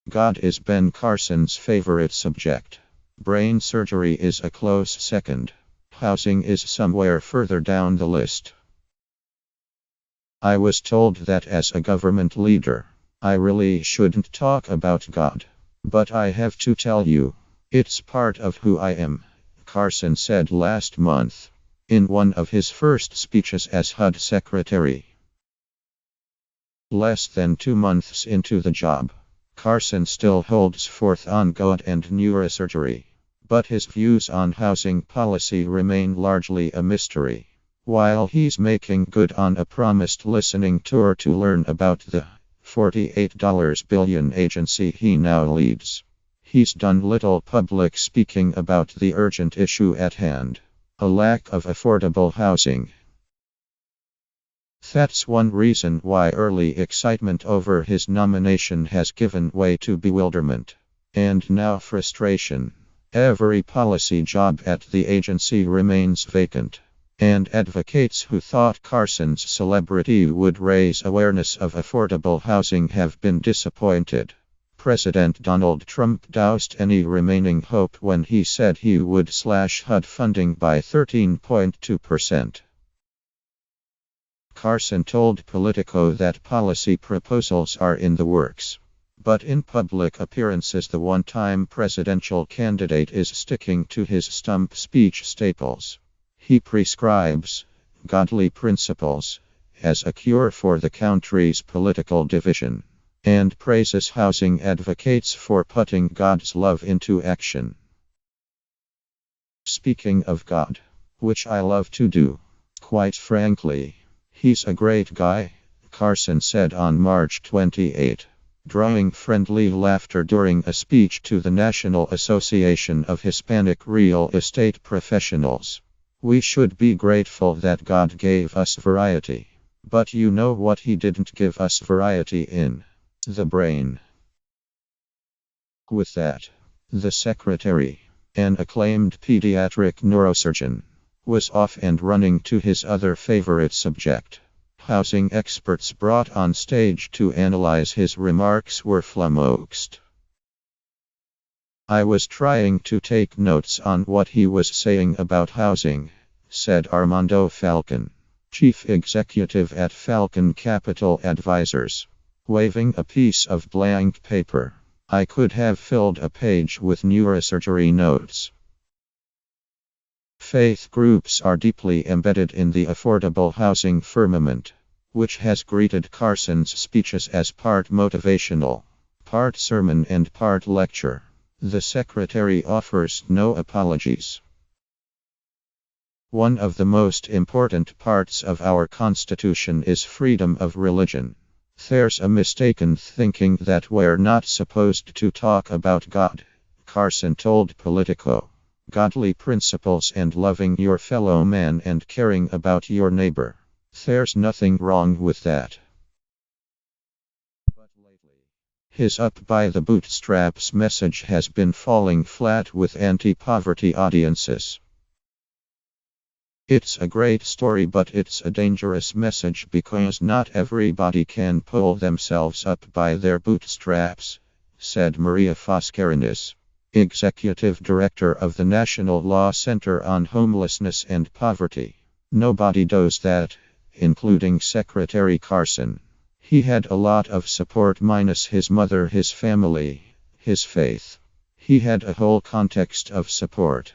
God is Ben Carson's favorite subject. Brain surgery is a close second. Housing is somewhere further down the list. I was told that as a government leader, I really shouldn't talk about God. But I have to tell you, it's part of who I am, Carson said last month, in one of his first speeches as HUD secretary. Less than 2 months into the job, Carson still holds forth on God and neurosurgery, but his views on housing policy remain largely a mystery. While he's making good on a promised listening tour to learn about the $48 billion agency he now leads, he's done little public speaking about the urgent issue at hand: a lack of affordable housing. That's one reason why early excitement over his nomination has given way to bewilderment, and now frustration. Every policy job at the agency remains vacant, and advocates who thought Carson's celebrity would raise awareness of affordable housing have been disappointed. President Donald Trump doused any remaining hope when he said he would slash HUD funding by 13.2%. Carson told Politico that policy proposals are in the works. But in public appearances, the one-time presidential candidate is sticking to his stump speech staples. He prescribes godly principles as a cure for the country's political division, and praises housing advocates for putting God's love into action. Speaking of God, which I love to do, quite frankly, he's a great guy, Carson said on March 28, drawing friendly laughter during a speech to the National Association of Hispanic Real Estate Professionals. We should be grateful that God gave us variety. But you know what he didn't give us variety in? The brain. With that, the secretary, an acclaimed pediatric neurosurgeon, was off and running to his other favorite subject. Housing experts brought on stage to analyze his remarks were flummoxed. I was trying to take notes on what he was saying about housing, said Armando Falcon, chief executive at Falcon Capital Advisors, waving a piece of blank paper. I could have filled a page with neurosurgery notes. Faith groups are deeply embedded in the affordable housing firmament, which has greeted Carson's speeches as part motivational, part sermon and part lecture. The secretary offers no apologies. One of the most important parts of our Constitution is freedom of religion. There's a mistaken thinking that we're not supposed to talk about God, Carson told Politico. Godly principles and loving your fellow man and caring about your neighbor. There's nothing wrong with that. But lately, his up by the bootstraps message has been falling flat with anti-poverty audiences. It's a great story, but it's a dangerous message because not everybody can pull themselves up by their bootstraps, said Maria Foscarinis, executive director of the National Law Center on Homelessness and Poverty. Nobody does that, including Secretary Carson. He had a lot of support minus his mother, his family, his faith. He had a whole context of support.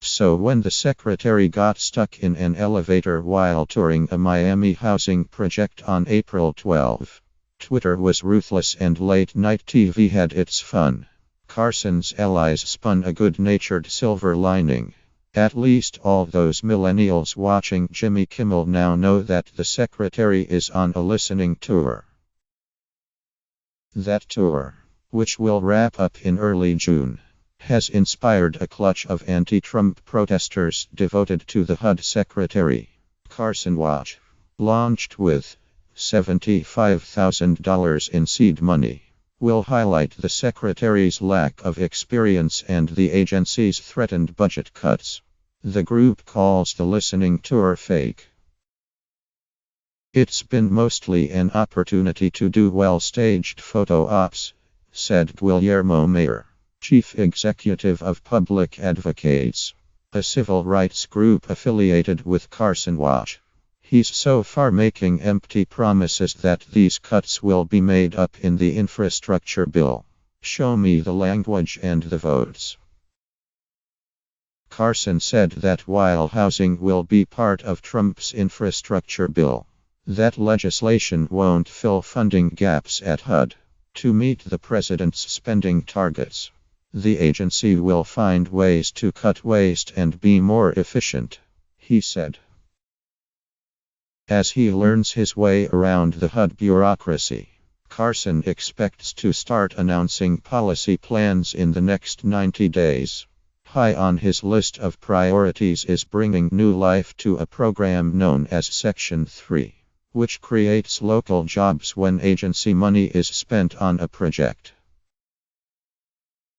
So when the secretary got stuck in an elevator while touring a Miami housing project on April 12, Twitter was ruthless and late-night TV had its fun. Carson's allies spun a good-natured silver lining. At least all those millennials watching Jimmy Kimmel now know that the secretary is on a listening tour. That tour, which will wrap up in early June, has inspired a clutch of anti-Trump protesters devoted to the HUD secretary. Carson Watch, launched with $75,000 in seed money, will highlight the secretary's lack of experience and the agency's threatened budget cuts. The group calls the listening tour fake. It's been mostly an opportunity to do well-staged photo ops, said Guillermo Mayer, chief executive of Public Advocates, a civil rights group affiliated with Carson Watch. He's so far making empty promises that these cuts will be made up in the infrastructure bill. Show me the language and the votes. Carson said that while housing will be part of Trump's infrastructure bill, that legislation won't fill funding gaps at HUD. To meet the president's spending targets, the agency will find ways to cut waste and be more efficient, he said. As he learns his way around the HUD bureaucracy, Carson expects to start announcing policy plans in the next 90 days. High on his list of priorities is bringing new life to a program known as Section 3, which creates local jobs when agency money is spent on a project.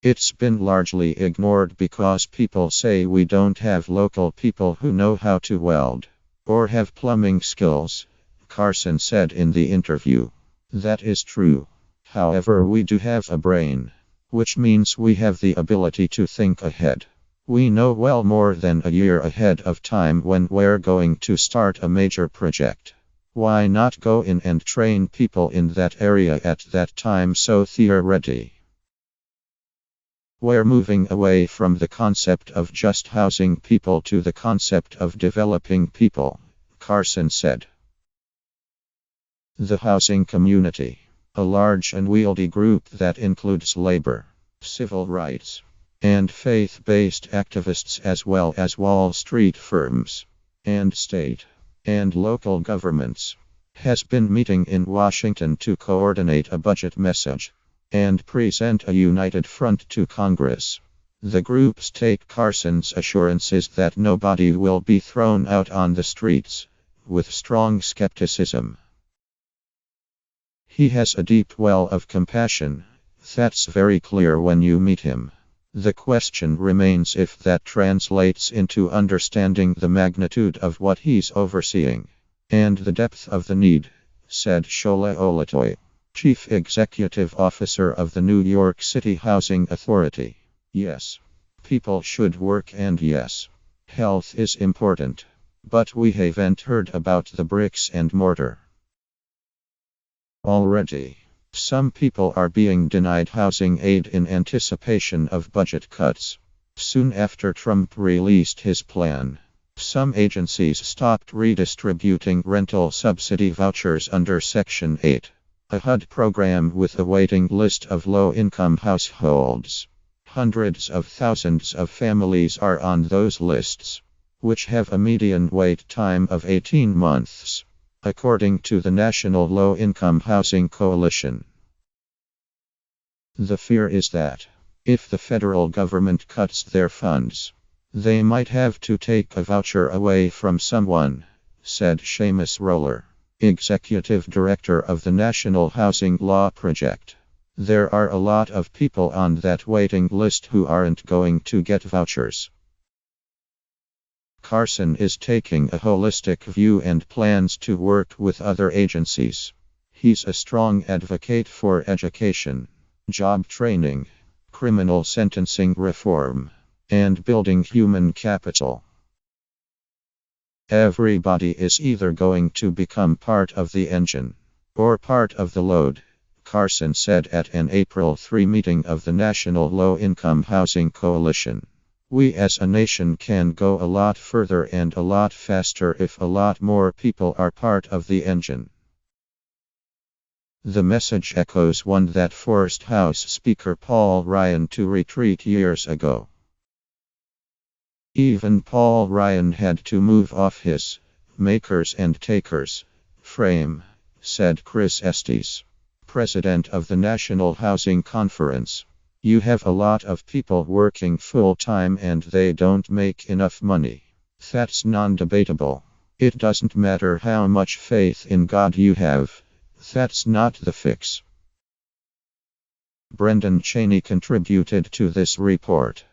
It's been largely ignored because people say we don't have local people who know how to weld or have plumbing skills, Carson said in the interview. That is true. However, we do have a brain, which means we have the ability to think ahead. We know well more than a year ahead of time when we're going to start a major project. Why not go in and train people in that area at that time so they're ready? We're moving away from the concept of just housing people to the concept of developing people, Carson said. The housing community, a large unwieldy group that includes labor, civil rights, and faith-based activists as well as Wall Street firms, and state and local governments, has been meeting in Washington to coordinate a budget message and present a united front to Congress. The groups take Carson's assurances that nobody will be thrown out on the streets with strong skepticism. He has a deep well of compassion, that's very clear when you meet him. The question remains if that translates into understanding the magnitude of what he's overseeing and the depth of the need, said Shola Olatoy, chief executive officer of the New York City Housing Authority. Yes, people should work, and yes, health is important, but we haven't heard about the bricks and mortar. Already, some people are being denied housing aid in anticipation of budget cuts. Soon after Trump released his plan, some agencies stopped redistributing rental subsidy vouchers under Section 8, a HUD program with a waiting list of low-income households. Hundreds of thousands of families are on those lists, which have a median wait time of 18 months, according to the National Low-Income Housing Coalition. The fear is that, if the federal government cuts their funds, they might have to take a voucher away from someone, said Seamus Roller, executive director of the National Housing Law Project. There are a lot of people on that waiting list who aren't going to get vouchers. Carson is taking a holistic view and plans to work with other agencies. He's a strong advocate for education, job training, criminal sentencing reform, and building human capital. Everybody is either going to become part of the engine or part of the load, Carson said at an April 3 meeting of the National Low-Income Housing Coalition. We as a nation can go a lot further and a lot faster if a lot more people are part of the engine. The message echoes one that forced House Speaker Paul Ryan to retreat years ago. Even Paul Ryan had to move off his makers and takers frame, said Chris Estes, president of the National Housing Conference. You have a lot of people working full-time and they don't make enough money. That's non-debatable. It doesn't matter how much faith in God you have. That's not the fix. Brendan Cheney contributed to this report.